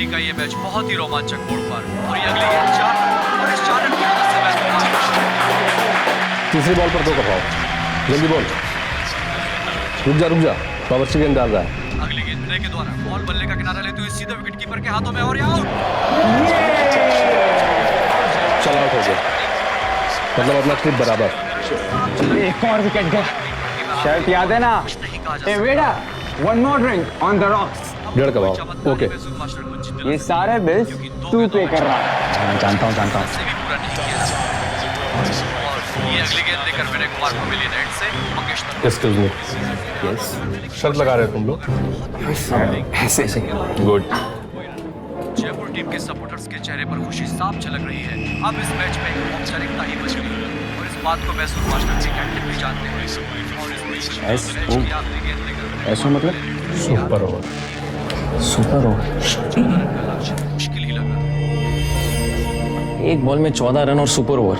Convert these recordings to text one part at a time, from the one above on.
पारी का ये मैच बहुत ही रोमांचक मोड़ पर और ये अगली गेंद 4 और इस 4 रन की मदद से मैच तीसरी बॉल पर 2 करवाओ, जल्दी बोल। रुक जा बावर्ची गेंद डाल रहा है। अगली गेंद विनय के द्वारा बॉल बल्ले का किनारा लेते हुए सीधे विकेट कीपर के हाथों में और आउट। चल आउट हो गया, मतलब अपना ट्रिप बराबर। एक और विकेट गया। शर्त याद है ना? ए वेड़ा, one more drink on the rocks. 1.5 करवाओ, ओके। ये सारे बिल्स तू पे कर रहा है। जानता हूँ। ये अगली गेंद लेकर विनय कुमार को मिली नेट से मंगेश। एक्सक्यूज मी, यस शर्त लगा रहे हो तुम लोग? ऐसे गुड। जयपुर टीम के सपोर्टर्स के चेहरे पर खुशी साफ झलक रही है। अब इस मैच में एक औपचारिकता ही बच गई और इस बात को मैसूर मास्टर के कैप्टन भी जानते हैं। और इस मैच की आखिरी गेंद लेकर ऐसा मतलब सुपर ओवर। मुश्किल ही लग रहा है। एक बॉल में 14 रन और सुपर ओवर,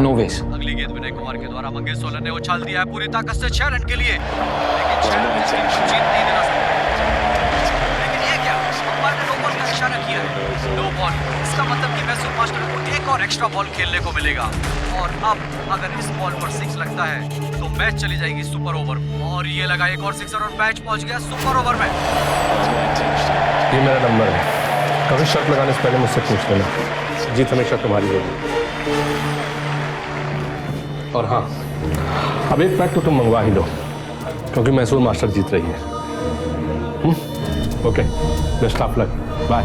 नो वेज। अगली गेंद विनय कुमार के द्वारा मंगेश सोलन ने उछाल दिया है पूरी ताकत से 6 रन के लिए, लेकिन 6 रन से जीत नहीं देना सकता। लेकिन ये क्या, अंपायर ने नो बॉल का इशारा किया है। नो बॉल, इसका मतलब कि मैसूर मास्टर को एक और एक्स्ट्रा बॉल खेलने को मिलेगा और अब अगर इस बॉल पर 6 लगता है तो मैच चली जाएगी सुपर ओवर और ये लगा एक और 6 और मैच पहुंच गया सुपर ओवर में। ये मेरा नंबर है, कभी शर्त लगाने से पहले मुझसे पूछ लेना, जीत हमेशा तुम्हारी होगी। और हाँ, अब एक पैक तो तुम मंगवा ही लो क्योंकि मैसूर मास्टर जीत रही है। Okay, best of luck, bye.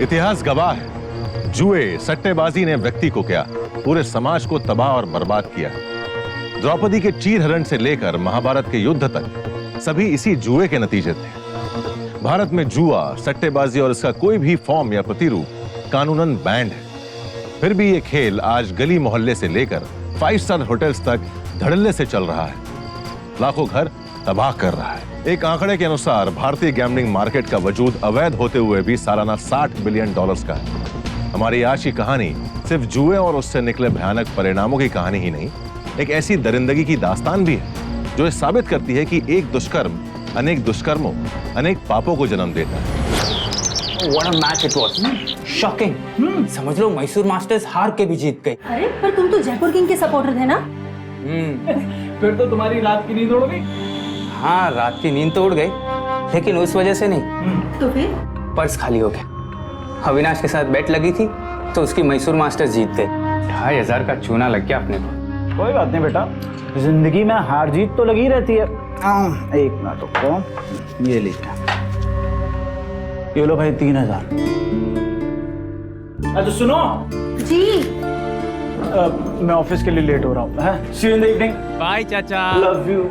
इतिहास गवाह है, जुए सट्टेबाजी ने व्यक्ति को क्या पूरे समाज को तबाह और बर्बाद किया। द्रौपदी के चीरहरण से लेकर महाभारत के युद्ध तक सभी इसी जुए के नतीजे थे। भारत में जुआ, सट्टेबाजी और इसका कोई भी फॉर्म या प्रतिरूप कानूनन बैंड है। फिर भी ये खेल आज गली मोहल्ले से लेकर 5 स्टार होटल्स तक धड़ल्ले से चल रहा है, लाखों घर तबाह कर रहा है। एक आंकड़े के अनुसार भारतीय गैम्बलिंग मार्केट का वजूद अवैध होते हुए भी सालाना $60 बिलियन का है। हमारी आज की कहानी सिर्फ जुए और उससे निकले भयानक परिणामों की कहानी ही नहीं, एक ऐसी दरिंदगी की दास्तान भी है जो ये साबित करती है कि एक दुष्कर्म अनेक दुष्कर्मों, अनेक पापों को जन्म देता है। What a match it was! Shocking! समझ लो मैसूर मास्टर्स हार के भी जीत गई। अरे पर तुम तो जयपुर किंग के सपोर्टर थे ना? फिर तो तुम्हारी रात की नींद उड़ गई। हाँ, रात की नींद तो उड़ गई, लेकिन उस वजह से नहीं। तो फिर? पर्स खाली हो गया। अविनाश के साथ बेट लगी थी तो उसकी मैसूर मास्टर्स जीत गए। 2,500 का चूना लग गया अपने को। कोई बात नहीं बेटा, जिंदगी में हार जीत तो लगी रहती है। एक मिनट रुको, ये लीजिए, ये लो भाई 3,000। अच्छा सुनो जी। मैं ऑफिस के लिए लेट हो रहा हूँ। See you in the evening. Bye चाचा। Love you.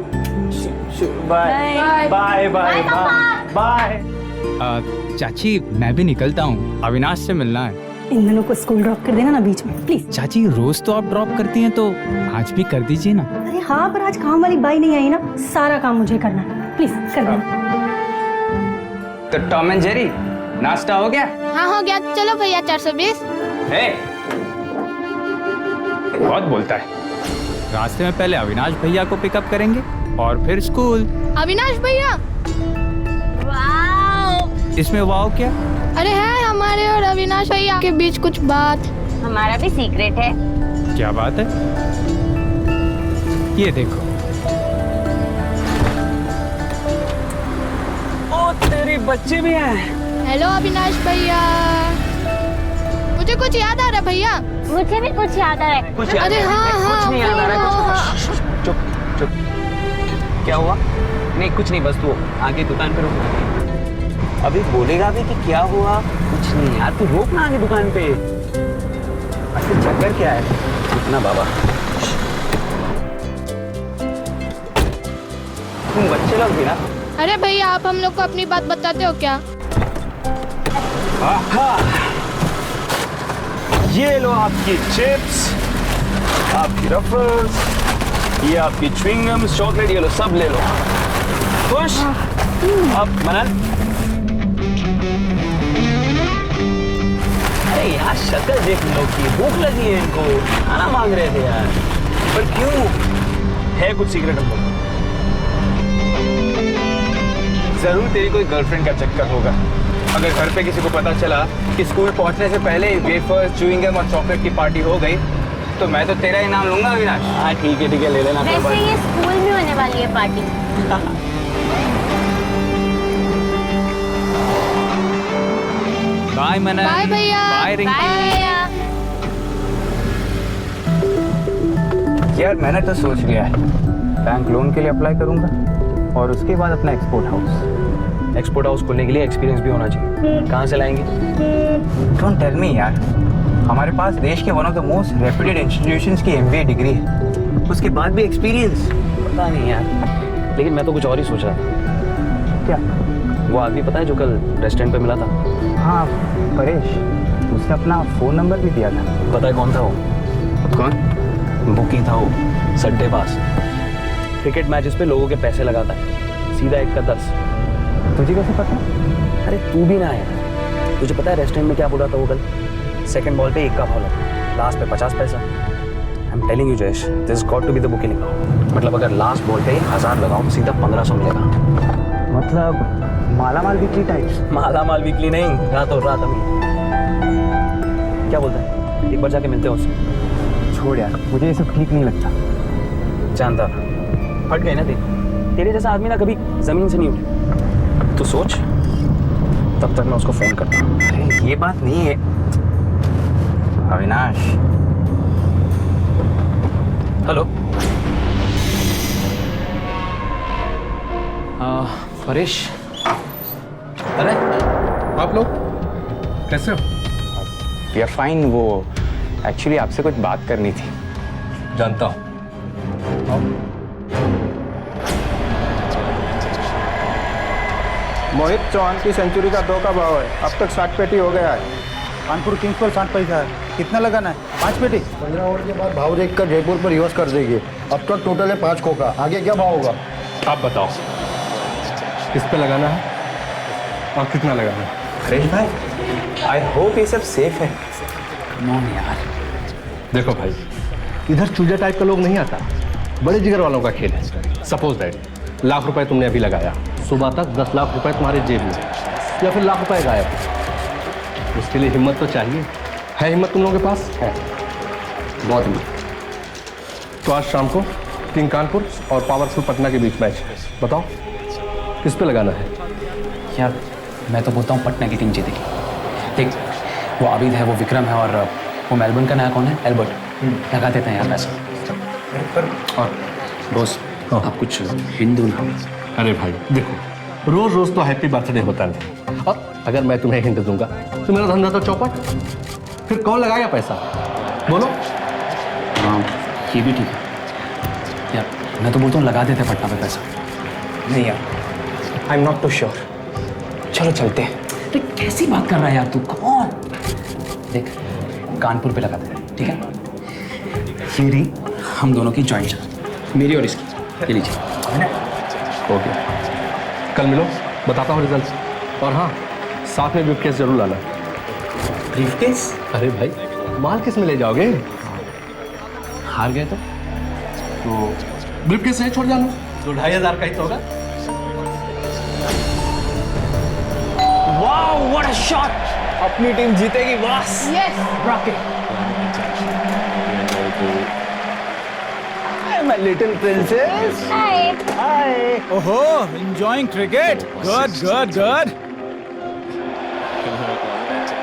Bye bye bye bye. चाची मैं भी निकलता हूँ, अविनाश से मिलना है। इन दोनों को स्कूल ड्रॉप कर देना ना बीच में, प्लीज। चाची रोज तो आप ड्रॉप करती हैं, तो आज भी कर दीजिए ना। अरे हाँ, पर आज काम वाली बाई नहीं आई ना, सारा काम मुझे करना है, प्लीज कर देना। तो टॉम एंड जेरी नाश्ता हो गया? हाँ हो गया, चलो भैया 420। बहुत बोलता है। रास्ते में पहले अविनाश भैया को पिकअप करेंगे और फिर स्कूल। अविनाश भैया, वाओ। इसमें वाओ क्या? अरे है हमारे और अविनाश भैया के बीच कुछ बात। हमारा भी सीक्रेट है। क्या बात है? ये देखो। ओ तेरी बच्चे भी हैं। हेलो अविनाश भैया, मुझे कुछ याद आ रहा है भैया। मुझे भी कुछ याद आ रहा है। अरे हाँ हाँ, कुछ नहीं याद आ रहा है, कुछ। चुप चुप। क्या हुआ? नहीं कुछ नहीं, बस तू आगे दुकान पे रुक। अभी बोलेगा भी कि क्या हुआ? कुछ नहीं यार, तू रोक ना आगे दुकान पे। अच्छा चक्कर क्या है? इतना बाबा, तुम बच्चे लोग भी ना। अरे भैया आप हम लोग को अपनी बात बताते हो क्या? ये लो आपकी चिप्स, आपकी रफल्स, ये आपकी च्युइंगम्स, चॉकलेट, ये लो सब ले लो। खुश? अब मनन। अरे यार शक्ल देख लो कि भूख लगी है इनको, खाना मांग रहे थे यार। पर क्यों? है कुछ सीक्रेट हम लोग? जरूर तेरी कोई गर्लफ्रेंड का चक्कर होगा। अगर घर पे किसी को पता चला कि स्कूल पहुंचने से पहले वेफर्स, च्युइंग गम और चॉकलेट की पार्टी हो गई तो मैं तो तेरा ही नाम लूंगा अविनाश। हाँ ठीक है ले लेना। वैसे ये स्कूल में होने वाली है पार्टी। बाय मनन। बाय भैया। बाय रिंकी। बाय भैया। यार मैंने तो सोच लिया है, बैंक लोन के लिए अप्लाई करूंगा और उसके बाद अपना एक्सपोर्ट हाउस। एक्सपोर्ट हाउस खोलने के लिए एक्सपीरियंस भी होना चाहिए। कहाँ से लाएंगे? डोंट टेल मी यार, हमारे पास देश के one of the most reputed institutions की MBA डिग्री है, उसके बाद भी एक्सपीरियंस। पता नहीं यार, लेकिन मैं तो कुछ और ही सोच रहा था। क्या? वो आदमी पता है जो कल रेस्टोरेंट पे मिला था? हाँ परेश, उसने अपना फ़ोन नंबर भी दिया था। पता है कौन था वो? कौन? बुकी था वो, सट्टेबाज। क्रिकेट मैचेस पे लोगों के पैसे लगाता है, सीधा 1 का 10। तुझे कैसे पता? अरे तू भी ना आया। तुझे पता है रेस्टोरेंट में क्या बोल रहा था वो कल? सेकंड बॉल पे 1 का बॉल, लास्ट पे 50 पैसा। I am telling you Jayesh, this got to be the booking. मतलब अगर लास्ट बॉल पे 1000 लगाओ तो सीधा 1500 मिलेगा। मतलब मालामाल वीकली टाइप्स? मालामाल वीकली नहीं, रातों रात अमीर। क्या बोलता है? एक बार जाके मिलते हैं उससे। छोड़ यार, मुझे ये सब ठीक नहीं लगता। जानता था, फट गए ना तेरे जैसा आदमी ना कभी जमीन से नहीं उठे। तू सोच, तब तक मैं उसको फोन करता हूँ। अरे ये बात नहीं है अविनाश। हेलो परेश। अरे आप लोग कैसे हो? We are fine. वो एक्चुअली आपसे कुछ बात करनी थी। जानता हूँ। मोहित चौहान की सेंचुरी का 2 का भाव है, अब तक 60 पेटी हो गया है। कानपुर किंग्स पर 60 पैसा है। कितना लगाना है? 5 पेटी। 15 ओवर के बाद भाव देखकर जयपुर पर रिवर्स कर देंगे। अब तक टोटल है 5 खोखा। आगे क्या भाव होगा? आप बताओ किस पे लगाना है और कितना लगाना है? हरीश भाई, आई होप ये सब सेफ है। कम ऑन यार। देखो भाई, इधर चूजा टाइप का लोग नहीं आता, बड़े जिगर वालों का खेल है। सपोज दैट लाख रुपए तुमने अभी लगाया, सुबह तक 10 लाख रुपए तुम्हारे जेब में या फिर लाख रुपए गायब। उसके लिए हिम्मत तो चाहिए। है हिम्मत तुम लोगों के पास? है, बहुत हिम्मत। तो आज शाम को किंग कानपुर और पावरफुल पटना के बीच मैच है। बताओ किस पे लगाना है? यार मैं तो बोलता हूँ पटना की टीम जीतेगी। देख, वो आबिद है, वो विक्रम है और वो मेलबर्न का नया कौन है? एल्बर्ट। लगा देते हैं यार पैसा। और बॉस, आप कुछ हिंदू ना। अरे भाई देखो, रोज रोज तो हैप्पी बर्थडे होता नहीं, और अगर मैं तुम्हें हिंट दूंगा तो मेरा धंधा तो चौपट। फिर कौन लगाएगा पैसा? बोलो। हाँ ये भी ठीक है यार, मैं तो बोलता हूँ लगा देते पटना पे पैसा। नहीं यार, I am not too sure. चलो चलते हैं। अरे कैसी बात कर रहा है यार तू? कौन? देख, कानपुर पे लगा दे, ठीक है? ये रही हम दोनों की जॉइंट चाल, मेरी और इसकी। ये लीजिए। ओके, कल मिलो, बताता हूँ रिजल्ट। और हाँ, साथ में ब्रीफकेस जरूर लाना। ब्रीफकेस? अरे भाई, माल किस में ले जाओगे? हार गए तो ब्रीफकेस नहीं छोड़ जाना, 2-2,500 का ही तो होगा। Wow, what a shot! अपनी टीम जीतेगी boss. Yes. Rocket. My little princess. Hi. Hi. ओहो, enjoying cricket. Good, good, good.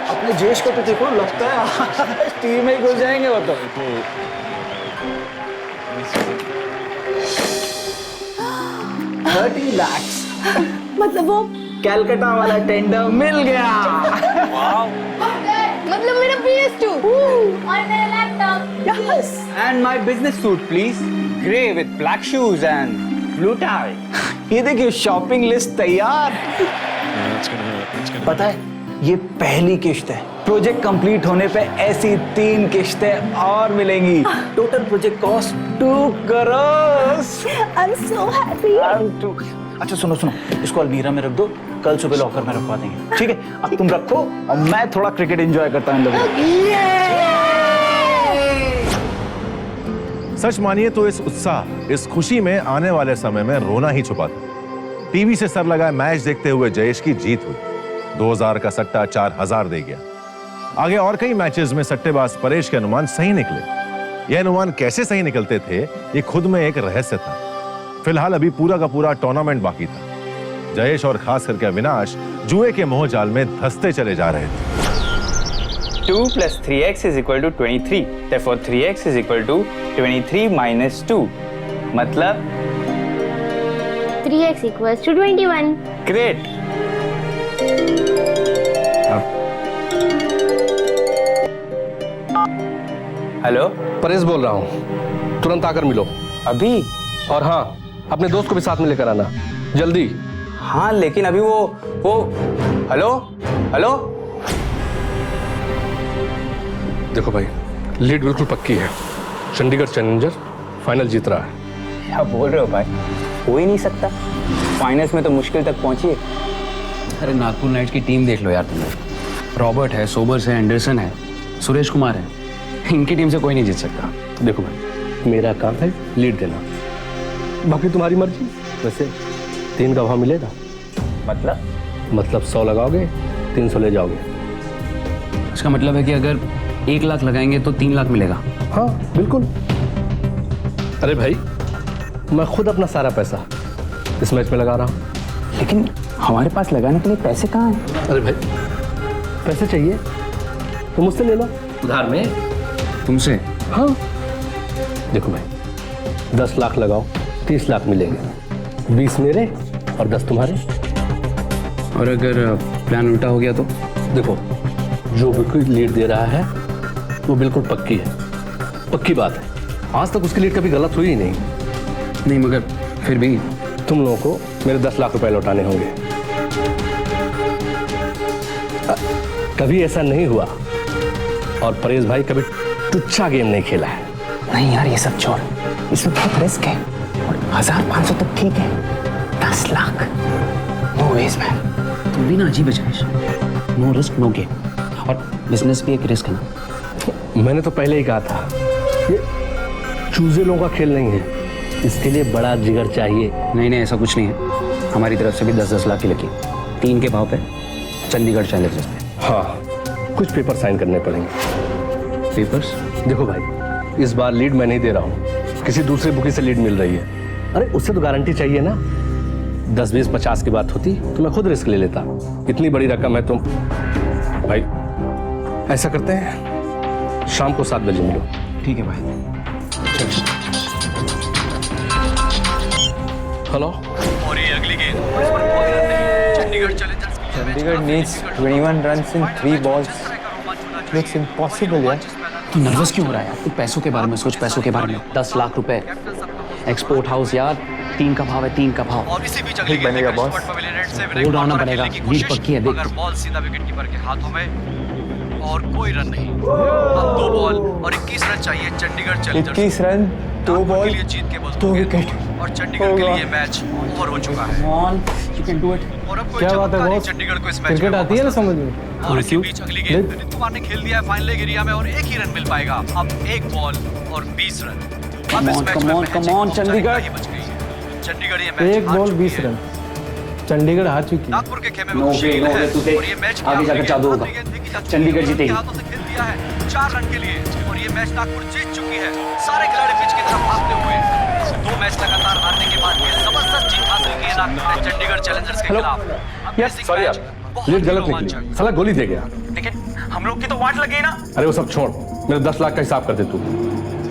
अपने जेश को तो देखो, लगता है टीम में ही घुस जाएंगे वो तो। 30 lakhs। मतलब वो कैलकाटा वाला टेंडर मिल गया। मतलब मेरा PS2 और मेरा laptop. Yes. And my business suit, please. Grey with black shoes and blue tie. ये देखिए, शॉपिंग लिस्ट तैयार। पता है, ये पहली किश्त है। प्रोजेक्ट कंप्लीट होने पे ऐसी 3 किश्तें और मिलेंगी। Total project cost 2 crore. I am so happy. अच्छा सुनो, इसको अलमीरा में रख दो, कल सुबह लॉकर में रखवा देंगे, ठीक है? अब तुम रखो और मैं थोड़ा क्रिकेट एंजॉय करता हूँ। सच मानिए तो इस उत्साह, इस खुशी में आने वाले समय में रोना ही छुपा था। टीवी से सर लगाए मैच देखते हुए जयेश की जीत हुई। 2000 का सट्टा 4000 दे गया। आगे और कई मैचेस में सट्टेबाज परेश के अनुमान सही निकले। ये अनुमान कैसे सही निकलते थे, ये खुद में एक रहस्य था। फिलहाल अभी पूरा का पूरा टूर्नामेंट बाकी था। जयेश और खास करके अविनाश जुए के मोह जाल में धंसते चले जा रहे थे। 2 plus 3x is equal to 23. Therefore, 3x is equal to 23 minus 2. मतलब 3x equals to 21. Great. Hello, Paresh बोल रहा हूँ, तुरंत आकर मिलो। अभी? और हाँ, अपने दोस्त को भी साथ में लेकर आना, जल्दी। हाँ, लेकिन अभी वो हेलो हेलो। देखो भाई, लीड बिल्कुल पक्की है। चंडीगढ़ चैलेंजर फाइनल जीत रहा है। क्या बोल रहे हो भाई? हो ही नहीं सकता। फाइनल्स में तो मुश्किल तक पहुंची है। अरे नागपुर नाइट्स की टीम देख लो यार तुम्हें। रॉबर्ट है, सोबर्स है, एंडरसन है, सुरेश कुमार है। इनकी टीम से कोई नहीं जीत सकता। देखो भाई, मेरा काम है लीड देना, बाकी तुम्हारी मर्जी। वैसे 3 का भाव मिलेगा। मतलब 100 लगाओगे, 300 ले जाओगे। इसका मतलब है कि अगर 1 लाख लगाएंगे तो 3 लाख मिलेगा। हाँ बिल्कुल। अरे भाई, मैं खुद अपना सारा पैसा इस मैच में लगा रहा हूँ। लेकिन हमारे पास लगाने के लिए पैसे कहाँ हैं? अरे भाई, पैसे चाहिए तो मुझसे ले लो उधार में। तुमसे? हाँ। देखो भाई, 10 लाख लगाओ, 30 लाख मिलेंगे। 20 मेरे और 10 तुम्हारे। और अगर प्लान उल्टा हो गया तो? देखो, जो बिल्कुल लीड दे रहा है वो बिल्कुल पक्की है, पक्की बात है। आज तक उसकी लीड कभी गलत हुई ही नहीं। मगर फिर भी तुम लोगों को मेरे 10 लाख रुपए लौटाने होंगे। कभी ऐसा नहीं हुआ, और परेश भाई कभी टुच्चा गेम नहीं खेला है। नहीं यार, ये सब छोड़, इसमें बहुत रिस्क है। और 1500 तक ठीक है, 10 लाख नो वेज मैन। तुम भी ना अजीब है Jayesh. No risk no game. और बिजनेस भी एक रिस्क है ना। मैंने तो पहले ही कहा था, ये चूजे लोगों का खेल नहीं है, इसके लिए बड़ा जिगर चाहिए। नहीं, ऐसा कुछ नहीं है। हमारी तरफ से भी 10-10 लाख की लगी, 3 के भाव पे चंडीगढ़ चैलेंजर्स में। हाँ, कुछ पेपर साइन करने पड़ेंगे। पेपर्स? देखो भाई, इस बार लीड मैं नहीं दे रहा हूँ, किसी दूसरे बुकी से लीड मिल रही है। अरे उससे तो गारंटी चाहिए ना। 10, 20, 50 की बात होती तो मैं खुद रिस्क ले लेता। इतनी बड़ी रकम है। तुम भाई ऐसा करते हैं, शाम को 7 बजे मिलो। ठीक है भाई। हेलो। और ये अगली गेंद, इस पर कोई रन नहीं। चंडीगढ़ चैलेंजर्स की Chandigarh needs 21 runs in 3 balls. Looks impossible यार। तू नर्वस क्यों हो रहा है यार? तू पैसों के बारे में सोच, पैसों के बारे में। 10 लाख रुपए, एक्सपोर्ट हाउस यार, 3 का भाव है, 3 का भाव। और इसी बीच अगली गेंद बनेगा लेकर बॉस। स्पॉट पवेलियन रेड से होल्ड ऑन बनेगा, लीड पक्की है, देख। अगर बॉल सीधा विकेट कीपर के हाथों में और कोई रन नहीं। अब 2 बॉल और 21 रन चाहिए चंडीगढ़ चैलेंजर्स। 21 रन, 2 बॉल, के लिए जीत के बस 2 विकेट। और चंडीगढ़ के लिए मैच ओवर हो चुका है। You can do it. और अब कोई क्या बात है चमत्कार ही बॉस? चंडीगढ़ को इस मैच क्रिकेट में आती है ना समझ में। और इसी बीच अगली गेंद नितिन कुमार ने खेल दिया है फाइनल एरिया में और 1 ही रन मिल पाएगा। अब 1 बॉल और 20 रन। अब इस मैच में come on, चंडीगढ़। बच गई है। चंडीगढ़ ये मैच 1 बॉल 20 रन, चंडीगढ़ हार चुकी है। नागपुर के खेमे में खुशी है और ये मैच आगे जाकर जादू होगा। चंडीगढ़ जीतेगी। हाथों से खेल दिया है 4 रन के लिए और ये मैच नागपुर जीत चुकी है। सारे खिलाड़ी पिच की तरफ भागते हुए 2 मैच लगातार हारने के बाद ये जबरदस्त जीत हासिल की है नागपुर ने चंडीगढ़ चैलेंजर्स के खिलाफ। यस, सॉरी यार, लीड गलत निकली। साला गोली दे गया। लेकिन हम लोग की तो वाट लगी ना। अरे वो सब छोड़, मेरे 10 लाख का हिसाब कर दे तू।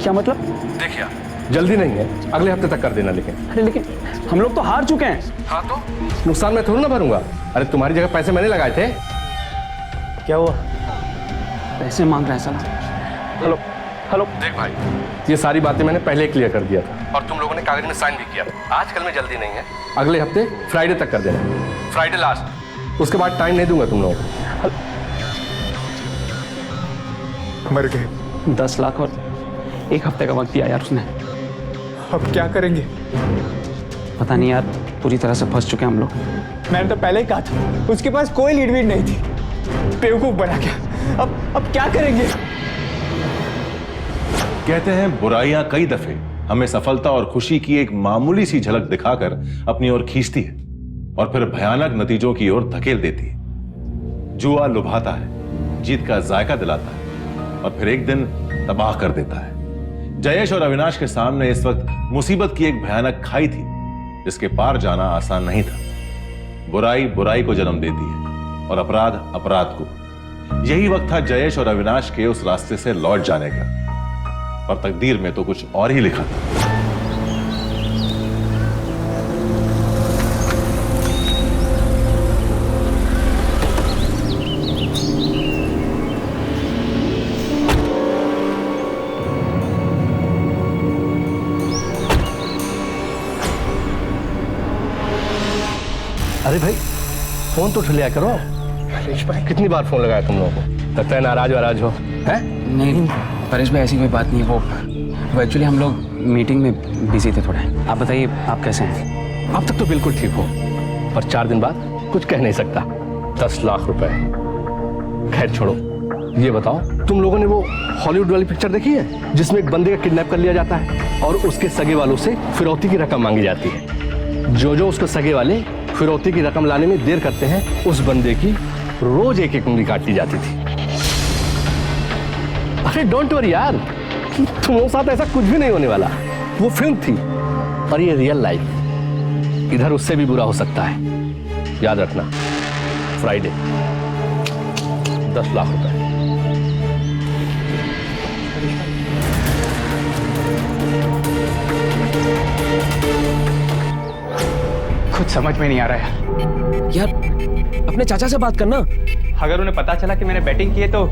क्या मतलब? देख यार, जल्दी नहीं है, अगले हफ्ते तक कर देना। लेकिन हम लोग तो हार चुके हैं। हाँ तो नुकसान मैं थोड़ी ना भरूंगा। अरे तुम्हारी जगह पैसे मैंने लगाए थे। क्या हुआ? पैसे मांग रहा है साला। हेलो देख भाई, ये सारी बातें मैंने पहले क्लियर कर दिया था और तुम लोगों ने कागज में साइन भी किया। आजकल में जल्दी नहीं है, अगले हफ्ते फ्राइडे तक कर देना। फ्राइडे लास्ट, उसके बाद टाइम नहीं दूंगा तुम लोगों को। मर गए। 10 लाख और 1 हफ्ते का वक्त दिया यार उसने। अब क्या करेंगे? पता नहीं यार, पूरी तरह से फंस चुके हैं हम लोग। मैंने तो पहले ही कहा था, उसके पास कोई लीड वीड नहीं थी, बेवकूफ बना क्या। अब क्या करेंगे? कहते हैं बुराइयां कई दफे हमें सफलता और खुशी की एक मामूली सी झलक दिखाकर अपनी ओर खींचती है, और फिर भयानक नतीजों की ओर धकेल देती है। जुआ लुभाता है, जीत का जायका दिलाता है और फिर एक दिन तबाह कर देता है। जयेश और अविनाश के सामने इस वक्त मुसीबत की एक भयानक खाई थी जिसके पार जाना आसान नहीं था। बुराई बुराई को जन्म देती है और अपराध अपराध को। यही वक्त था जयेश और अविनाश के उस रास्ते से लौट जाने का, पर तकदीर में तो कुछ और ही लिखा था। अरे भाई, फोन तो उठ लिया करो। परेश भाई, कितनी बार फोन लगाया तुम लोगों को? लगता है नाराज हो, हैं? नहीं परेश भाई, ऐसी कोई बात नहीं है। वो एक्चुअली हम लोग मीटिंग में बिजी थे थोड़ा। आप बताइए, आप कैसे हैं? अब तक तो बिल्कुल ठीक हो, पर 4 दिन बाद कुछ कह नहीं सकता। 10 लाख रुपए। खैर छोड़ो, ये बताओ, तुम लोगों ने वो हॉलीवुड वाली पिक्चर देखी है जिसमें एक बंदे का किडनैप कर लिया जाता है और उसके सगे वालों से फिरौती की रकम मांगी जाती है? जो उसके सगे वाले फिरौती की रकम लाने में देर करते हैं, उस बंदे की रोज एक उंगली काट ली जाती थी। अरे डोंट वरी यार, तुम्हारे साथ ऐसा कुछ भी नहीं होने वाला। वो फिल्म थी और ये रियल लाइफ। इधर उससे भी बुरा हो सकता है। याद रखना, फ्राइडे 10 लाख रुपए। कुछ समझ में नहीं आ रहा है यार, अपने चाचा से बात करना। अगर उन्हें पता चला कि मैंने बैटिंग की है तो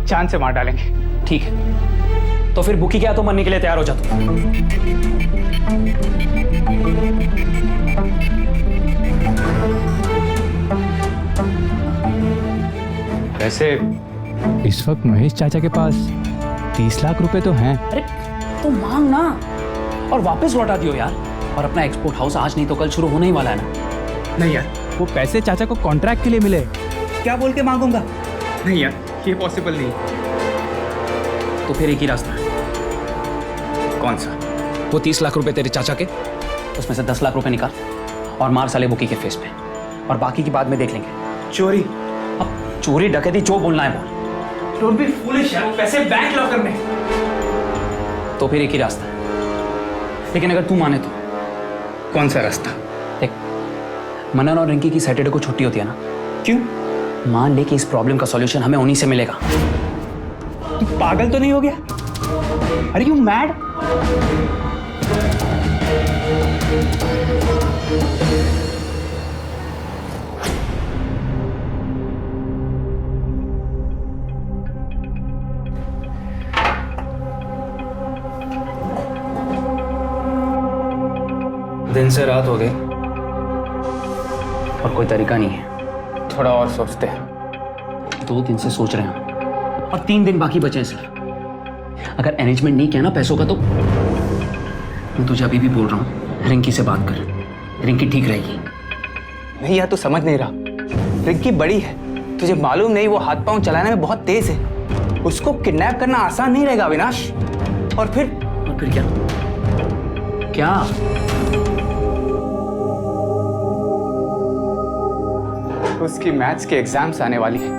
चांद से मार डालेंगे। ठीक है, तो फिर बुकी क्या तो मरने के लिए तैयार हो जा तू। वैसे इस वक्त महेश चाचा के पास 30 लाख रुपए तो हैं। अरे तो मांग ना और वापस लौटा दियो यार। और अपना एक्सपोर्ट हाउस आज नहीं तो कल शुरू होने ही वाला है ना। नहीं यार, वो पैसे चाचा को कॉन्ट्रैक्ट के लिए मिले। क्या बोल के मांगूंगा? नहीं यार, ये पॉसिबल नहीं। तो फिर एक ही रास्ता है। कौन सा? वो 30 लाख रुपए तेरे चाचा के, उसमें से 10 लाख रुपए निकाल और मार साले बुकी के फेस पे, और बाकी की बाद में देख लेंगे। चोरी? अब चोरी डकैती जो बोलना है बोल। डोंट बी फूलिश यार, वो पैसे बैंक लॉकर में। तो फिर एक ही रास्ता है, लेकिन अगर तू माने तो। कौन सा रास्ता? देख, मनन और रिंकी की सैटरडे को छुट्टी होती है ना। क्यों? मान ले कि इस प्रॉब्लम का सॉल्यूशन हमें उन्हीं से मिलेगा। तू पागल तो नहीं हो गया? Are you mad? दिन से रात हो गई और कोई तरीका नहीं है। थोड़ा और सोचते हैं। 2 दिन से सोच रहे हैं और 3 दिन बाकी बचे हैं सर। अगर अरेंजमेंट नहीं किया ना पैसों का, तो मैं तुझे अभी भी बोल रहा हूँ, रिंकी से बात कर। रिंकी ठीक रहेगी। नहीं यार, तू समझ नहीं रहा। रिंकी बड़ी है, तुझे मालूम नहीं, वो हाथ पांव चलाने में बहुत तेज है। उसको किडनैप करना आसान नहीं रहेगा अविनाश। और फिर क्या? उसकी मैथ्स के एग्जाम्स आने वाली है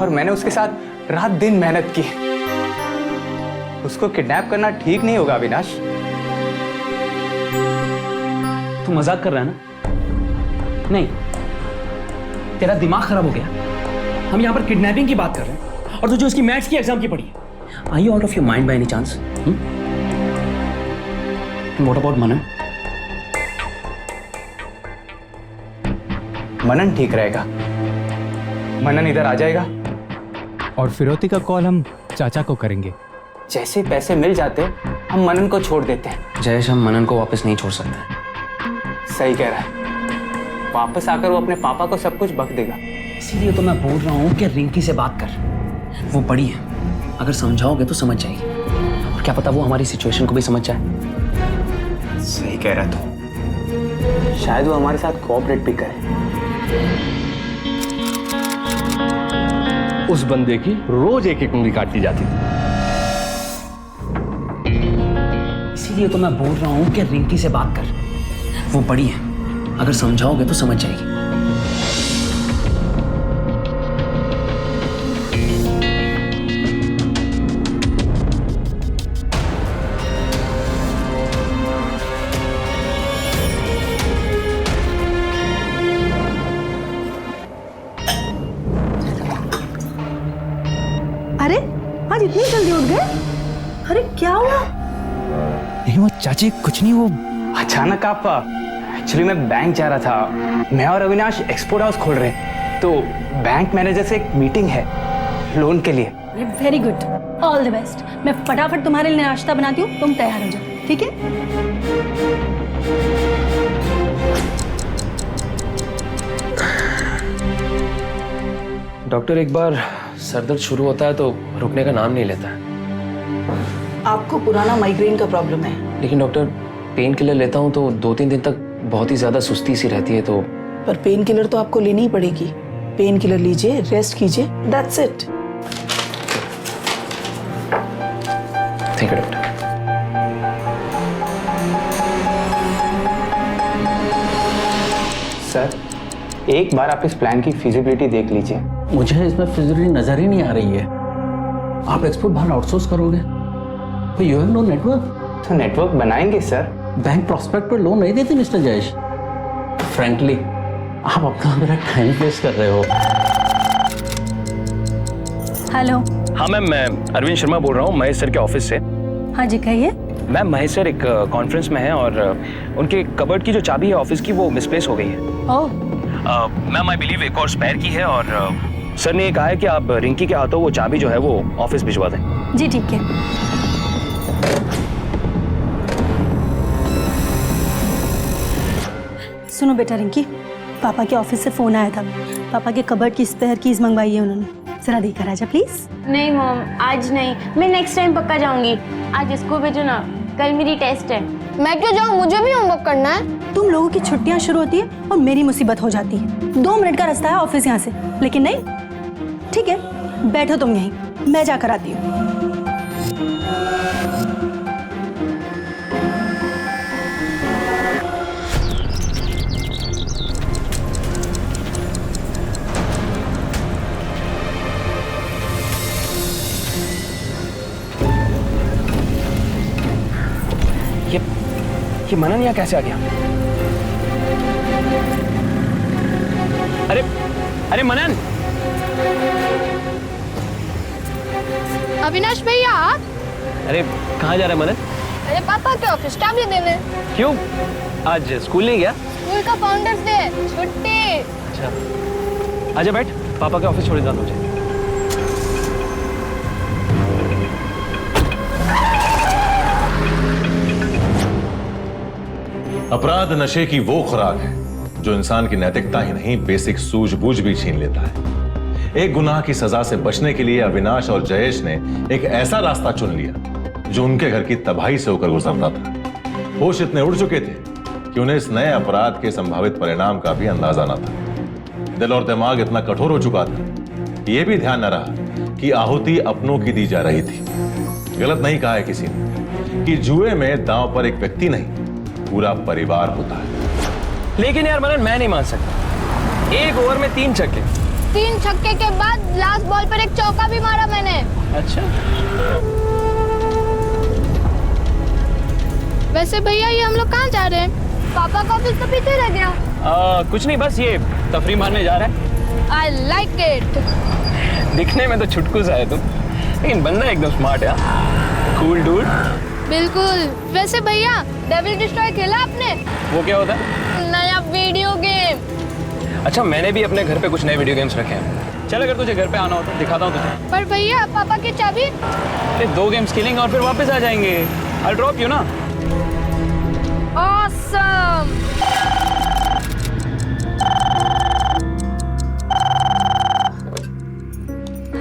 और मैंने उसके साथ रात दिन मेहनत की। उसको किडनैप करना ठीक नहीं होगा अविनाश। तू मजाक कर रहा है ना? नहीं, तेरा दिमाग खराब हो गया। हम यहाँ पर किडनैपिंग की बात कर रहे हैं और तुझे उसकी मैथ्स की एग्जाम की पड़ी है। Are you out of your mind by any chance? What about Manan? Manan ठीक रहेगा। मनन इधर आ जाएगा और फिरौती का कॉल हम चाचा को करेंगे। जैसे पैसे मिल जाते हम मनन को छोड़ देते हैं। जयेश, हम मनन को वापस नहीं छोड़ सकते। सही कह रहा है। वापस आकर वो अपने पापा को सब कुछ बक देगा। इसीलिए तो मैं बोल रहा हूँ कि रिंकी से बात कर। वो बड़ी है, अगर समझाओगे तो समझ जाएगी। और क्या पता वो हमारी सिचुएशन को भी समझ जाए। सही कह रहा तू। शायद वो हमारे साथ कोऑपरेट भी करे। उस बंदे की रोज एक उंगली काट ली जाती थी। इसीलिए तो मैं बोल रहा हूं कि रिंकी से बात कर। वो बड़ी है, अगर समझाओगे तो समझ जाएगी। अरे आज इतनी जल्दी उठ गए? अरे क्या हुआ? नहीं वो चाची कुछ नहीं, वो अचानक आप एक्चुअली मैं बैंक जा रहा था। मैं और अविनाश एक्सपोर्ट हाउस खोल रहे हैं, तो बैंक मैनेजर से एक मीटिंग है लोन के लिए। Very good, all the best. मैं फटाफट तुम्हारे लिए नाश्ता बनाती हूँ, तुम तैयार हो जाओ, ठीक है? डॉक्टर, एक बार सरदर्द शुरू होता है तो रुकने का नाम नहीं लेता है। आपको पुराना माइग्रेन का प्रॉब्लम है। लेकिन डॉक्टर, पेन किलर लेता हूँ तो 2-3 दिन तक बहुत ही ज्यादा सुस्ती सी रहती है। तो पर पेन किलर तो आपको लेनी ही पड़ेगी। पेन किलर लीजिए, रेस्ट कीजिए, दैट्स इट। ठीक है डॉक्टर। सर, एक बार आप इस प्लान की फिजिबिलिटी देख लीजिए। मुझे इसमें फिजिबिलिटी नजर ही नहीं आ रही है। आप एक्सपोर्ट बाहर आउटसोर्स करोगे? You have no network. तो नेटवर्क बनाएंगे सर। बैंक प्रॉस्पेक्ट पर लोन नहीं देते मिस्टर जयेश। फ्रैंकली आप अपना मेरा टाइम वेस्ट कर रहे हो। हेलो। हाँ मैम, मैं अरविंद शर्मा बोल रहा हूँ महेश सर के ऑफिस से। हाँ जी कहिए। मैम, महेश सर एक कॉन्फ्रेंस में है और उनके कबर्ड की जो चाबी है ऑफिस की वो मिसप्लेस हो गई है। ओह। मैम, आई बिलीव एक और स्पेयर की है और सर ने कहा है कि आप रिंकी के हाथों वो चाबी जो है वो ऑफिस भिजवा दें। जी ठीक है। सुनो बेटा रिंकी, पापा के ऑफिस से फोन आया था। पापा के कबर्ड की स्पेयर कीज मंगवाई है उन्होंने, जरा देकर आजा प्लीज। नहीं मॉम, आज नहीं, मैं नेक्स्ट टाइम पक्का जाऊंगी। आज इसको भेजो ना, कल मेरी टेस्ट है। मैं क्यों जाऊँ, मुझे भी होमवर्क करना है। तुम लोगों की छुट्टियां शुरू होती है और मेरी मुसीबत हो जाती है। 2 मिनट का रास्ता है ऑफिस यहाँ से, लेकिन नहीं। ठीक है, बैठो तुम यहीं, मैं जाकर आती हूँ। ये मनन यहाँ कैसे आ गया? अरे अरे मनन! अविनाश भैया आप? अरे कहाँ जा रहा है मनन? अरे पापा के ऑफिस चाबी देने। क्यों, आज स्कूल नहीं गया? स्कूल का फाउंडर्स डे, छुट्टी। अच्छा, आजा बैठ, पापा के ऑफिस छोड़ देता मुझे। अपराध नशे की वो खुराक है जो इंसान की नैतिकता ही नहीं, बेसिक सूझबूझ भी छीन लेता है। एक गुनाह की सजा से बचने के लिए अविनाश और जयेश ने एक ऐसा रास्ता चुन लिया जो उनके घर की तबाही से होकर गुजरता था। होश इतने उड़ चुके थे कि उन्हें इस नए अपराध के संभावित परिणाम का भी अंदाजा न था। दिल और दिमाग इतना कठोर हो चुका था, यह भी ध्यान न रहा कि आहुति अपनों की दी जा रही थी। गलत नहीं कहा है किसी ने कि जुए में दांव पर एक व्यक्ति नहीं, पूरा परिवार होता है। लेकिन यार मनन, मैं नहीं मान सकता। 1 ओवर में 3 छक्के। 3 छक्के के बाद लास्ट बॉल पर एक चौका भी मारा मैंने। अच्छा। वैसे भैया ये हम लोग कहाँ जा रहे हैं? पापा का ऑफिस तो पीछे रह गया। कुछ नहीं, बस ये तफरी मारने जा रहा है। I like it. दिखने में तो छुटकू सा है तुम, लेकिन बनना एकदम स्मार्ट है। Cool dude. बिल्कुल। वैसे भैया डेविल डिस्ट्रॉय खेला आपने? वो क्या होता है? नया वीडियो गेम। अच्छा, मैंने भी अपने घर पे कुछ नए वीडियो गेम्स रखे हैं। चल, अगर तुझे घर पे आना हो तो दिखाता हूँ तुझे। पर भैया पापा की चाबी? 2 गेम्स खेलेंगे और फिर वापस आ जाएंगे। I'll drop you ना। Awesome!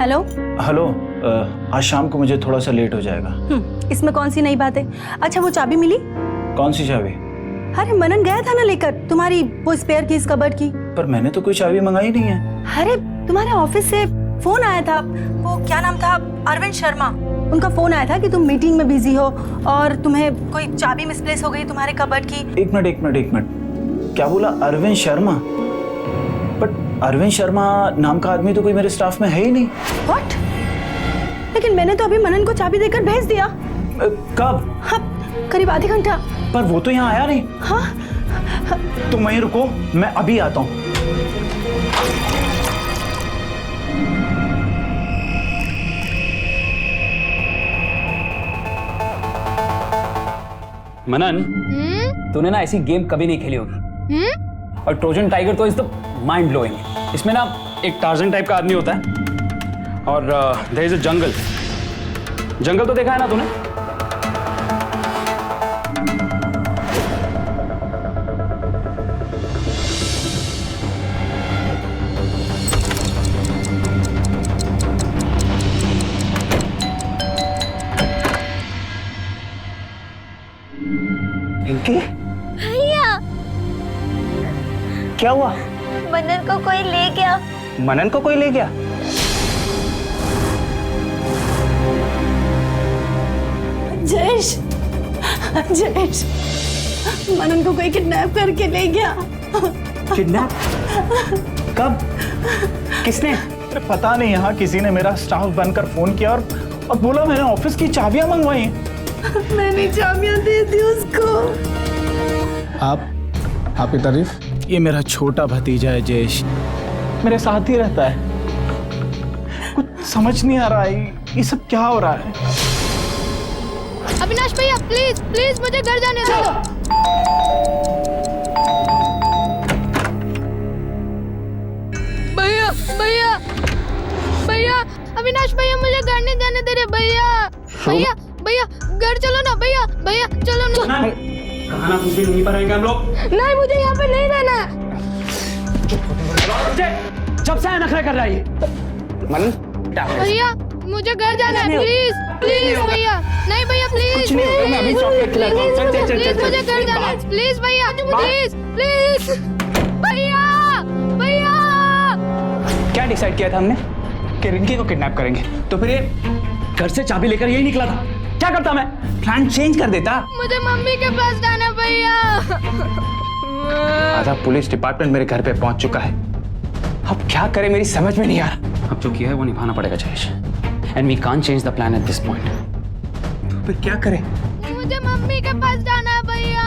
हेलो। हेलो, आज शाम को मुझे थोड़ा सा लेट हो जाएगा। इसमें कौन सी नई बात है? अच्छा वो चाबी मिली? कौन सी चाबी? अरे मनन गया था ना लेकर तुम्हारी वो स्पेयर की, इस कबर्ड की। पर मैंने तो कोई चाबी मंगाई नहीं है। अरे तुम्हारे ऑफिस से फोन आया था, वो क्या नाम था, अरविंद शर्मा। उनका फोन आया था कि तुम मीटिंग में बिजी हो और तुम्हें कोई चाबी मिसप्लेस हो गई तुम्हारे कबर्ड की। एक मिनट, क्या बोला? अरविंद शर्मा? बट अरविंद शर्मा नाम का आदमी तो कोई मेरे स्टाफ में है ही नहीं। व्हाट? लेकिन मैंने तो अभी मनन को चाबी देकर भेज दिया। कब? हाँ, करीब आधे घंटा। पर वो तो यहाँ आया नहीं। हाँ, तुम वहीं रुको, मैं अभी आता हूँ। मनन, तूने ना ऐसी गेम कभी नहीं खेली होगी। और ट्रोजन टाइगर तो इज द माइंड ब्लोइंग। इसमें ना एक टार्जन टाइप का आदमी होता है और देयर इज अ जंगल। जंगल तो देखा है ना तूने? भैया, क्या हुआ? मनन को कोई ले गया। मनन को कोई ले गया? जयेश, जयेश, मनन को कोई किडनैप करके ले गया। किडनैप? कब? किसने? पता नहीं, यहाँ किसी ने मेरा स्टाफ बनकर फोन किया और बोला मैंने ऑफिस की चाबियां मंगवाई हैं। मैंने चाबियां दे दी उसको। आपकी तारीफ? ये मेरा छोटा भतीजा है जयेश, मेरे साथ ही रहता है। कुछ समझ नहीं आ रहा है, ये सब क्या हो रहा है? अविनाश भैया, प्लीज प्लीज मुझे घर जाने दो। भैया भैया भैया, अविनाश भैया मुझे घर नहीं जाने दे रहे। भैया भैया भैया, घर चलो ना। भैया भैया चलो ना। कहाँ ना कुछ भी नहीं पर रहेंगे हम लोग। नहीं, मुझे यहाँ पे नहीं रहना। जब से नखरे कर रहा है ये। मनन, भैया मुझे घर जाना है, प्लीज प्लीज भैया। नहीं भैया प्लीज, मैं अभी चॉकलेट खिलाता हूँ। चल चल चल प्लीज मुझे घर जाना है, प्लीज भैया, प्लीज प्लीज। भैया भैया, क्या डिसाइड किया था हमने कि रिंकी को किडनैप करेंगे, तो फिर ये घर से चाबी लेकर यही निकला था। क्या करता मैं? प्लान चेंज कर देता। मुझे मम्मी के पास जाना भैया। आधा पुलिस डिपार्टमेंट मेरे घर पे पहुंच चुका है। अब क्या करें, मेरी समझ में नहीं आ रहा। अब जो किया है वो निभाना पड़ेगा Jayesh, and we can't change the plan at this point. तो फिर क्या करें? मुझे मम्मी के पास जाना है भैया।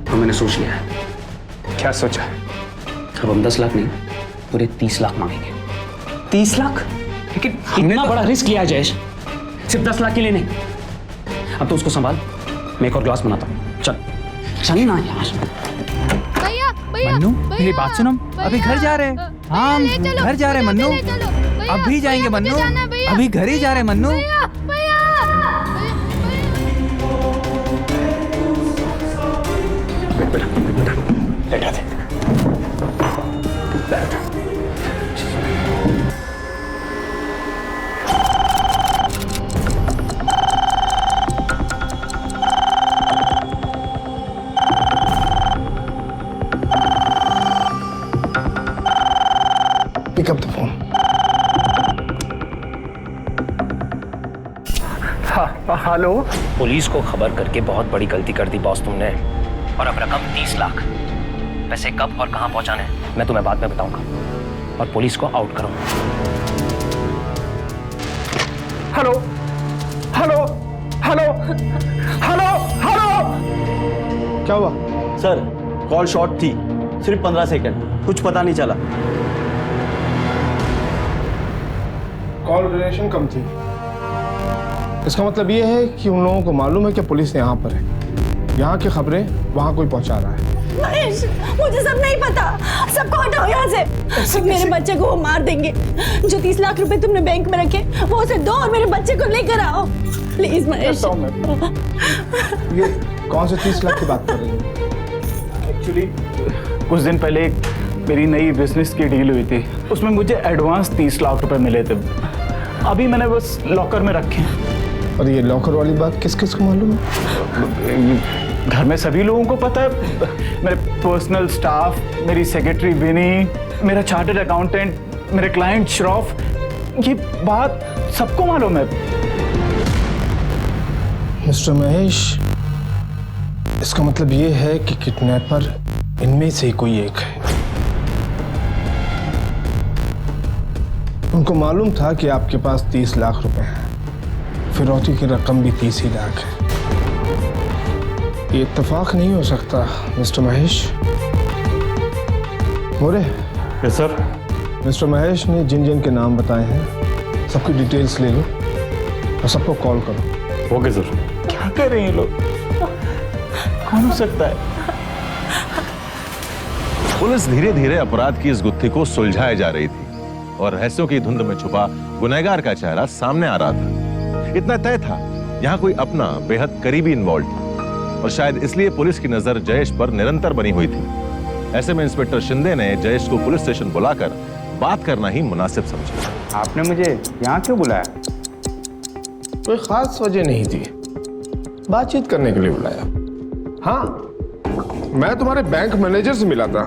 तो मैंने सोच लिया है। क्या सोचा? अब हम 10 लाख नहीं, पूरे 30 लाख मांगेंगे। 30 लाख? लेकिन इतना बड़ा रिस्क लिया जयेश, सिर्फ 10 लाख के लिए नहीं। अब तो उसको संभाल, मैं एक और ग्लास बनाता हूँ। चल चल ना यार। भैया भैया, मन्नू, मेरी बात सुनो, अभी घर जा रहे हैं। हाँ, घर जा रहे हैं मन्नू। अभी जाएंगे मन्नू, अभी घर ही जा रहे हैं मन्नू। बैठा थे। Pick up the phone. Hello. Police को खबर करके बहुत बड़ी गलती कर दी बॉस तुमने, और अब रकम 30 लाख। पैसे कब और कहां पहुंचाने मैं तुम्हें बाद में बताऊंगा, और पुलिस को आउट करो। Hello hello hello hello hello. क्या हुआ सर? कॉल शॉर्ट थी, सिर्फ 15 सेकंड, कुछ पता नहीं चला। कॉल ड्यूरेशन कम थी। इसका मतलब ये है कि उन लोगों को मालूम है कि पुलिस यहाँ पर है, यहाँ की खबरें वहाँ कोई पहुँचा रहा है। महेश, मुझे सब नहीं पता, सबको हटाओ यहाँ से। मेरे बच्चे को वो मार देंगे। जो 30 लाख रुपए तुमने बैंक में रखे वो उसे दो और मेरे बच्चे को लेकर आओ प्लीज महेश। ये कौन से 30 लाख की बात कर रही है? एक्चुअली कुछ दिन पहले मेरी नई बिजनेस की डील हुई थी, उसमें मुझे एडवांस 30 लाख रुपए मिले थे। अभी मैंने बस लॉकर में रखे हैं। और ये लॉकर वाली बात किस किस को मालूम है? घर में सभी लोगों को पता है। मेरे पर्सनल स्टाफ, मेरी सेक्रेटरी विनी, मेरा चार्टर्ड अकाउंटेंट, मेरे क्लाइंट श्रॉफ, ये बात सबको मालूम है। मिस्टर महेश, इसका मतलब ये है कि किडनैपर इनमें से कोई एक है। उनको मालूम था कि आपके पास 30 लाख रुपए हैं। फिरौती की रकम भी 30 ही लाख है। ये इत्तेफाक नहीं हो सकता mister Mahesh. More. Yes sir. Mister Mahesh ने जिन जिन के नाम बताए हैं सबकी डिटेल्स ले लो और सबको कॉल करो। Okay sir. क्या कर रहे हैं ये लोग? कौन हो सकता है? पुलिस धीरे धीरे अपराध की इस गुत्थी को सुलझाए जा रही थी और रहस्यों की धुंध में छुपा गुनहगार का चेहरा सामने आ रहा था। इतना तय था, यहाँ कोई अपना बेहद करीबी इन्वॉल्व था और शायद इसलिए पुलिस की नजर जयेश पर निरंतर बनी हुई थी। ऐसे में इंस्पेक्टर शिंदे ने जयेश को पुलिस स्टेशन बुलाकर बात करना ही मुनासिब समझा। आपने मुझे यहाँ क्यों बुलाया? कोई खास वजह नहीं थी, बातचीत करने के लिए बुलाया। हाँ, मैं तुम्हारे बैंक मैनेजर से मिला था।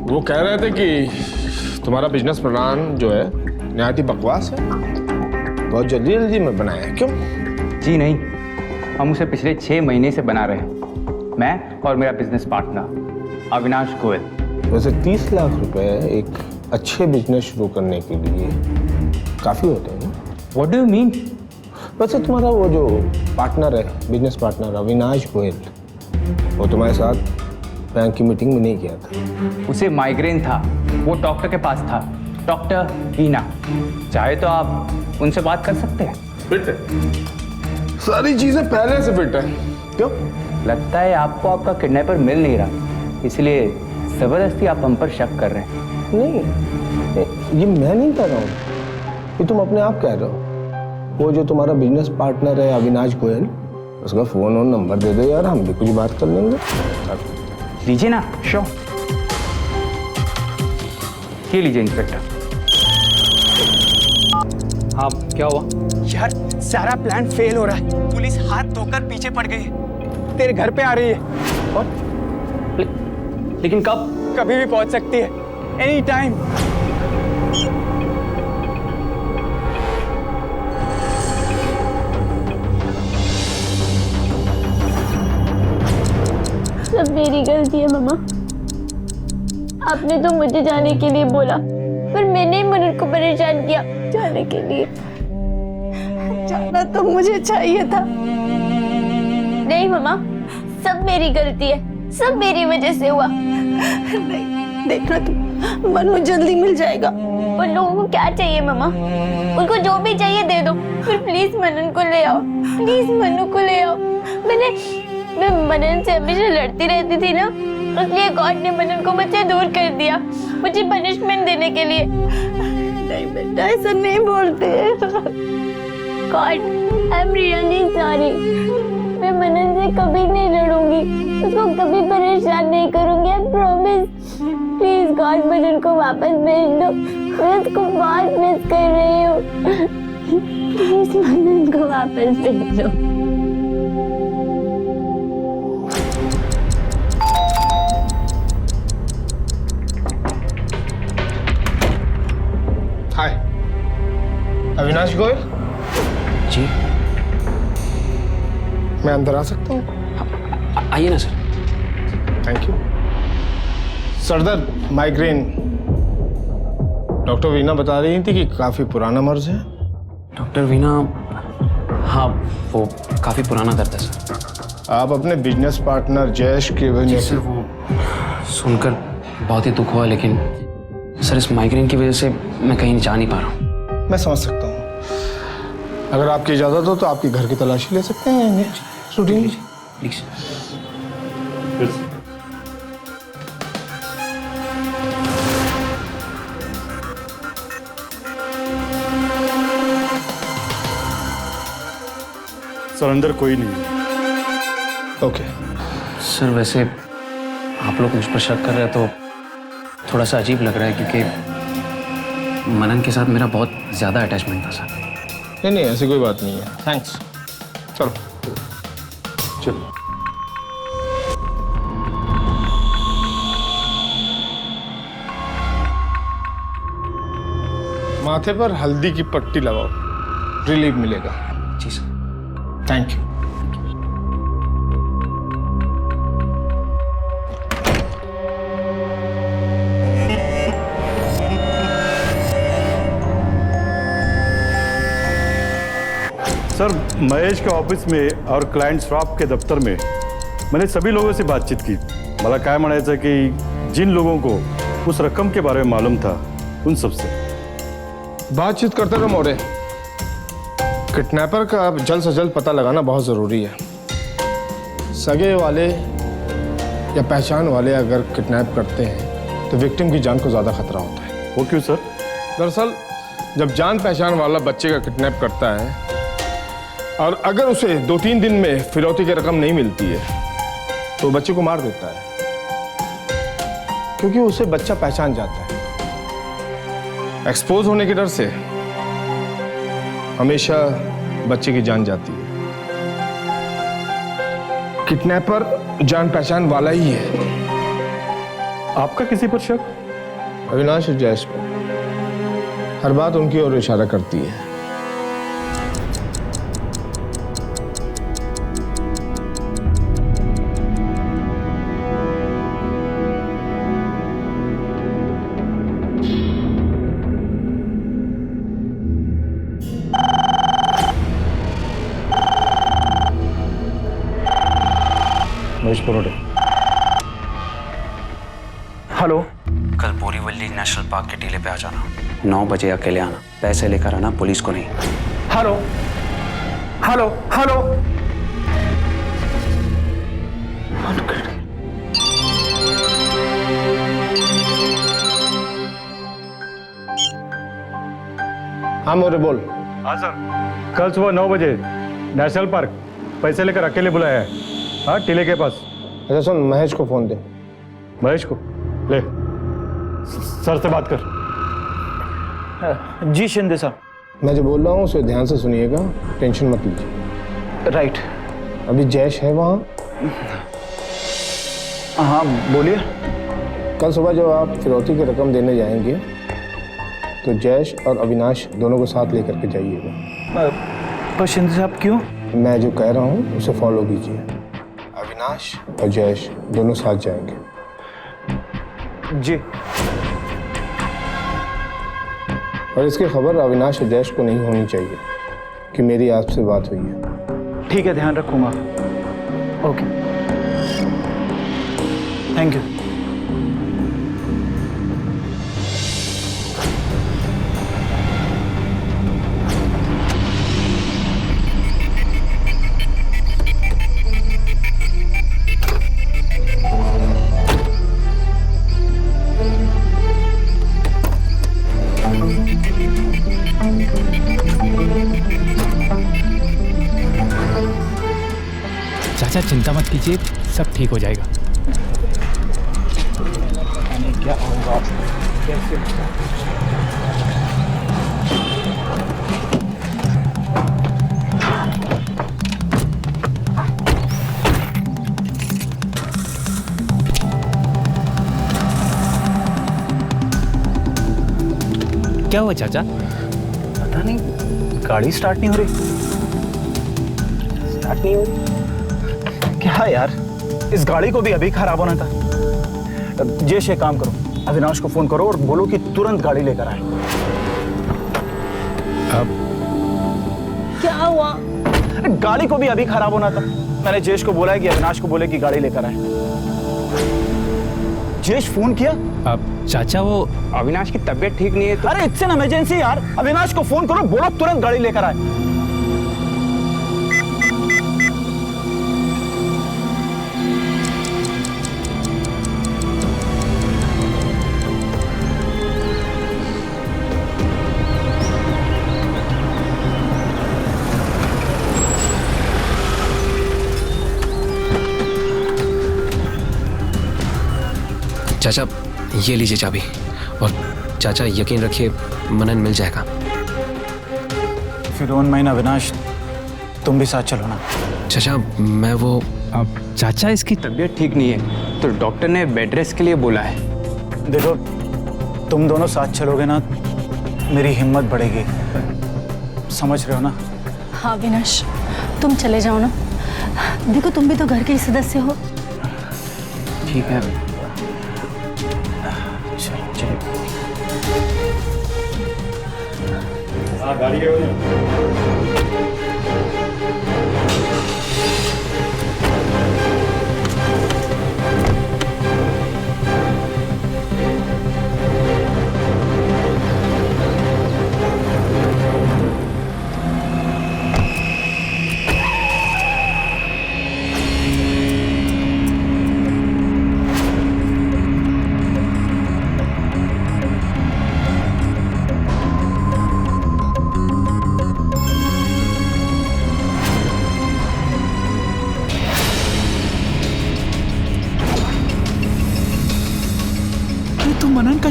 वो कह रहे थे कि तुम्हारा बिजनेस प्लान जो है नहायत ही बकवास है, बहुत जल्दी जल्दी में बनाया है। क्यों? जी नहीं, हम उसे पिछले 6 महीने से बना रहे हैं, मैं और मेरा बिजनेस पार्टनर अविनाश गोयल। वैसे 30 लाख रुपए एक अच्छे बिजनेस शुरू करने के लिए काफी होते हैं ना? What do you mean? वैसे तुम्हारा वो जो पार्टनर है, बिजनेस पार्टनर अविनाश गोयल, वो तुम्हारे साथ बैंक की मीटिंग में नहीं किया था? उसे माइग्रेन था, वो डॉक्टर के पास था, डॉक्टर हीना। चाहे तो आप उनसे बात कर सकते हैं। फिट है, सारी चीजें पहले से फिट है। क्यों? लगता है आपको आपका किडनैपर मिल नहीं रहा, इसलिए जबरदस्ती आप हम पर शक कर रहे हैं। नहीं, ये मैं नहीं कह रहा हूँ, ये तुम अपने आप कह रहे हो। वो जो तुम्हारा बिजनेस पार्टनर है अविनाश गोयल, उसका फोन और नंबर दे दो यार, हम भी कुछ बात कर लेंगे। लीजिए ना, शो ये लीजिए इंस्पेक्टर। हाँ, क्या हुआ? यार सारा प्लान फेल हो रहा है, पुलिस हाथ धोकर पीछे पड़ गई है, तेरे घर पे आ रही है। और? लेकिन कब? कभी भी पहुंच सकती है, एनी टाइम। सब मेरी गलती है मम्मा। आपने तो मुझे जाने के लिए बोला, पर मैंने ही मनन को परेशान किया जाने के लिए। जाना तो मुझे चाहिए था। नहीं मम्मा, सब मेरी गलती है, सब मेरी वजह से हुआ। नहीं, देखना तुम, मनु जल्दी मिल जाएगा। उन लोगों को क्या चाहिए मम्मा? उनको जो भी चाहिए दे दो, फिर प्लीज मनन को ले आओ, प्लीज मनु को ले आओ। मैं मनन से हमेशा लड़ती रहती थी ना, इसलिए गॉड ने मनन को मुझसे दूर कर दिया, मुझे पनिशमेंट देने के लिए। नहीं बेटा, ऐसा नहीं बोलते। God, I am really sorry. मैं मनन से कभी नहीं लड़ूंगी, उसको कभी परेशान नहीं करूंगी, आई प्रॉमिस। प्लीज गॉड, मनन को वापस भेज दो, मैं उसको बहुत मिस कर रही हूँ। प्लीज मनन को वापस भेज दो। हाय, अविनाश गोयल जी। मैं अंदर आ सकता हूँ? आइए ना सर। Thank you. सरदर्द, माइग्रेन, डॉक्टर वीना बता रही थी कि काफी पुराना मर्ज है। डॉक्टर वीना, हाँ वो काफी पुराना दर्द है सर। आप अपने बिजनेस पार्टनर जयेश के वजह से? वो सुनकर बहुत ही दुख हुआ, लेकिन सर इस माइग्रेन की वजह से मैं कहीं जा नहीं पा रहा हूँ। मैं समझ सकता हूँ, अगर आपकी इजाजत हो तो आपके घर की तलाशी ले सकते हैं रूटीन। प्लीज। सर अंदर कोई नहीं है। ओके सर, वैसे आप लोग मुझ पर शक कर रहे हैं तो थोड़ा सा अजीब लग रहा है, क्योंकि मनन के साथ मेरा बहुत ज़्यादा अटैचमेंट था सर। नहीं, ऐसी कोई बात नहीं है। थैंक्स। चलो चलो। माथे पर हल्दी की पट्टी लगाओ, रिलीफ मिलेगा। Ji sir. Thank you. Sir, Mahesh के ऑफिस में और क्लाइंट स्वैप के दफ्तर में मैंने सभी लोगों से बातचीत की. मला काय म्हणायचं की जिन लोगों को उस रकम के बारे में मालूम था उन सबसे बातचीत करते रहो मोरे. किडनैपर का अब जल्द से जल्द पता लगाना बहुत ज़रूरी है. सगे वाले या पहचान वाले अगर किडनैप करते हैं तो विक्टिम की जान को ज़्यादा खतरा होता है. वो क्यों सर? दरअसल जब जान पहचान वाला बच्चे का किडनैप करता है और अगर उसे 2-3 दिन में फिरौती की रकम नहीं मिलती है तो बच्चे को मार देता है, क्योंकि उसे बच्चा पहचान जाता है. एक्सपोज होने के डर से हमेशा बच्चे की जान जाती है. किडनैपर जान पहचान वाला ही है. आपका किसी पर शक? अविनाश और जयेश पर. हर बात उनकी ओर इशारा करती है. हेलो. कल बोरीवली नेशनल पार्क के टीले पे आ जाना. 9 बजे अकेले आना. पैसे लेकर आना, पुलिस को नहीं. Hello hello hello. हाँ मोरे बोल. हाँ सर, कल सुबह 9 बजे नेशनल पार्क पैसे लेकर अकेले बुलाया है. हाँ, टीले के पास. अच्छा सुन, महेश को फोन दे. महेश को ले, सर से बात कर. जी शिंदे साहब. मैं जो बोल रहा हूँ उसे ध्यान से सुनिएगा, टेंशन मत लीजिए. राइट. अभी जयेश है वहाँ? हाँ बोलिए. कल सुबह जब आप फिरौती की रकम देने जाएंगे तो जयेश और अविनाश दोनों को साथ लेकर के जाइएगा. पर शिंदे साहब क्यों? मैं जो कह रहा हूँ उसे फॉलो कीजिए. अविनाश और जयेश दोनों साथ जाएंगे. जी. और इसकी खबर अविनाश और जयेश को नहीं होनी चाहिए कि मेरी आपसे बात हुई है. ठीक है, ध्यान रखूंगा. Okay, thank you. चाचा चिंता मत कीजिए, सब ठीक हो जाएगा. क्या होगा? कैसे? क्या हुआ चाचा? पता नहीं, गाड़ी स्टार्ट नहीं हो रही. स्टार्ट नहीं हो रही. क्या यार, इस गाड़ी को भी अभी खराब होना था. जयेश एक काम करो, अविनाश को फोन करो और बोलो कि तुरंत गाड़ी लेकर आए. अब क्या हुआ? अरे गाड़ी को भी अभी खराब होना था. मैंने जयेश को बोला है कि अविनाश को बोले कि गाड़ी लेकर आए. जयेश फोन किया. अब चाचा वो अविनाश की तबीयत ठीक नहीं है तो. अरे इट्स एन इमरजेंसी यार. अविनाश को फोन करो, बोलो तुरंत गाड़ी लेकर आए. चाचा ये लीजिए चाबी, और चाचा यकीन रखिए मनन मिल जाएगा. फिर डोंट माइंड अविनाश, तुम भी साथ चलो ना. चाचा मैं वो. अब चाचा इसकी तबीयत ठीक नहीं है तो डॉक्टर ने बेड रेस्ट के लिए बोला है. देखो, तुम दोनों साथ चलोगे ना, मेरी हिम्मत बढ़ेगी. समझ रहे हो ना? हाँ अविनाश, तुम चले जाओ ना. देखो तुम भी तो घर के ही सदस्य हो. ठीक है. गाड़ी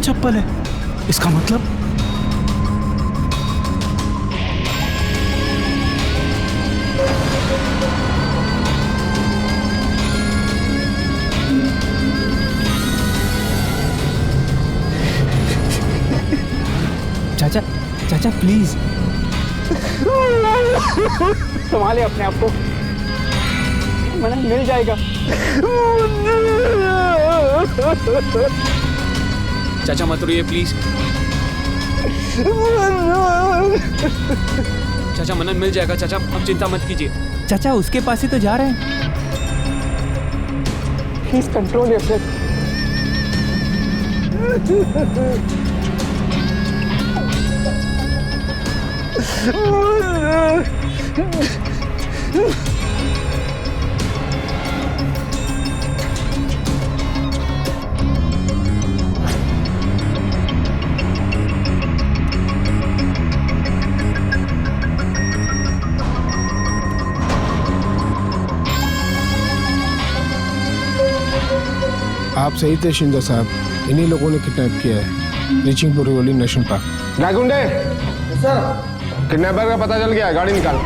चप्पल है, इसका मतलब चाचा चाचा प्लीज संभाले अपने आप को, मनन मिल जाएगा। चाचा मत रोइए प्लीज। चाचा मनन मिल जाएगा चाचा, आप चिंता मत कीजिए। चाचा उसके पास ही तो जा रहे हैं। Please control yourself. आप सही थे शिंदे साहब, इन्हीं लोगों ने किडनैप किया है reaching Borivali national park. Nagunde sir, kidnapper का पता चल गया, गाड़ी निकाल।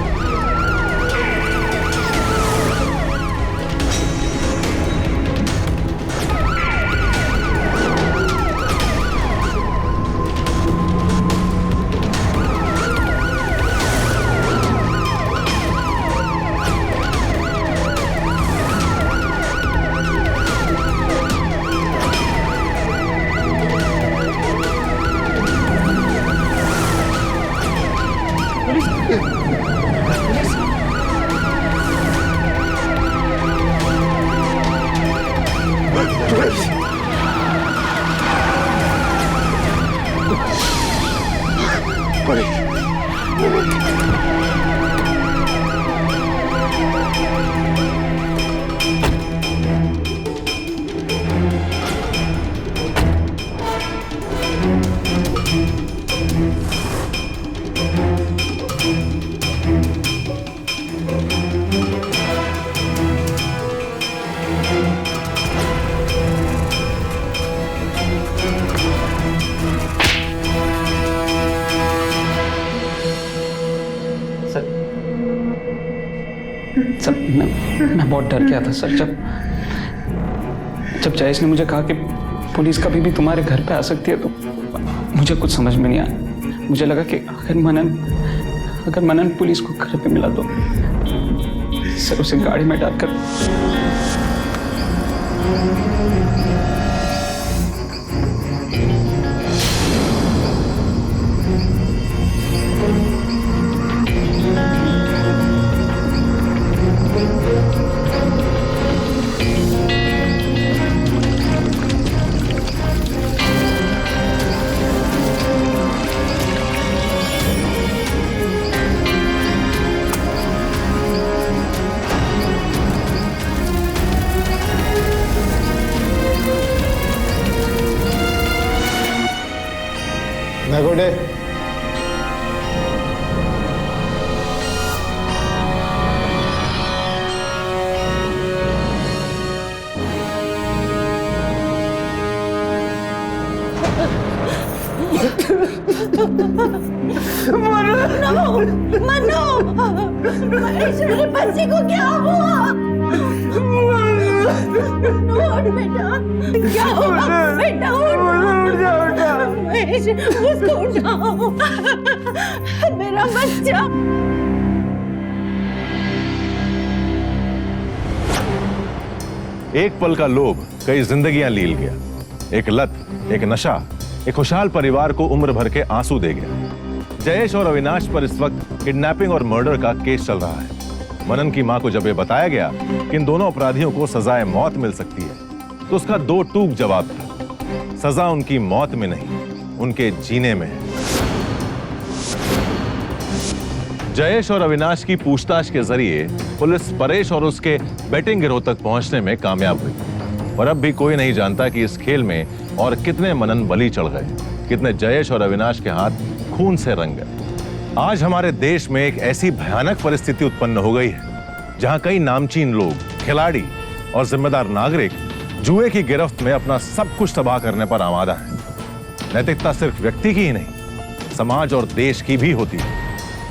मैं बहुत डर गया था सर, जब जयेश ने मुझे कहा कि पुलिस कभी भी तुम्हारे घर पे आ सकती है, तो मुझे कुछ समझ में नहीं आया। मुझे लगा कि अगर मनन पुलिस को घर पे मिला तो सर उसे गाड़ी में डालकर नागुंडे मनु, महेश मेरे बच्चे को क्या हुआ? उठ बेटा, क्या हुआ बेटा? उठ महेश, उसको उठाओ, मेरा बच्चा। एक पल का लोभ कई जिंदगियां लील गया, एक लत, एक नशा, एक खुशहाल परिवार को उम्र भर के आंसू दे गया। जयेश और अविनाश पर इस वक्त किडनैपिंग और मर्डर का केस चल रहा है। मनन की मां को जब यह बताया गया कि इन दोनों अपराधियों को सजाए मौत मिल सकती है, तो उसका दो टूक जवाब था। सजा उनकी मौत में नहीं, उनके जीने में है। जयेश और अविनाश की पूछताछ के जरिए पुलिस परेश और उसके बेटिंग गिरोह तक पहुंचने में कामयाब हुई। और अब भी कोई नहीं जानता कि इस खेल में और कितने मनन बलि चढ़ गए, कितने जयेश और अविनाश के हाथ खून से रंग गए। आज हमारे देश में एक ऐसी भयानक परिस्थिति उत्पन्न हो गई है जहां कई नामचीन लोग, खिलाड़ी और जिम्मेदार नागरिक जुए की गिरफ्त में अपना सब कुछ तबाह करने पर आमादा हैं। नैतिकता सिर्फ व्यक्ति की ही नहीं, समाज और देश की भी होती है।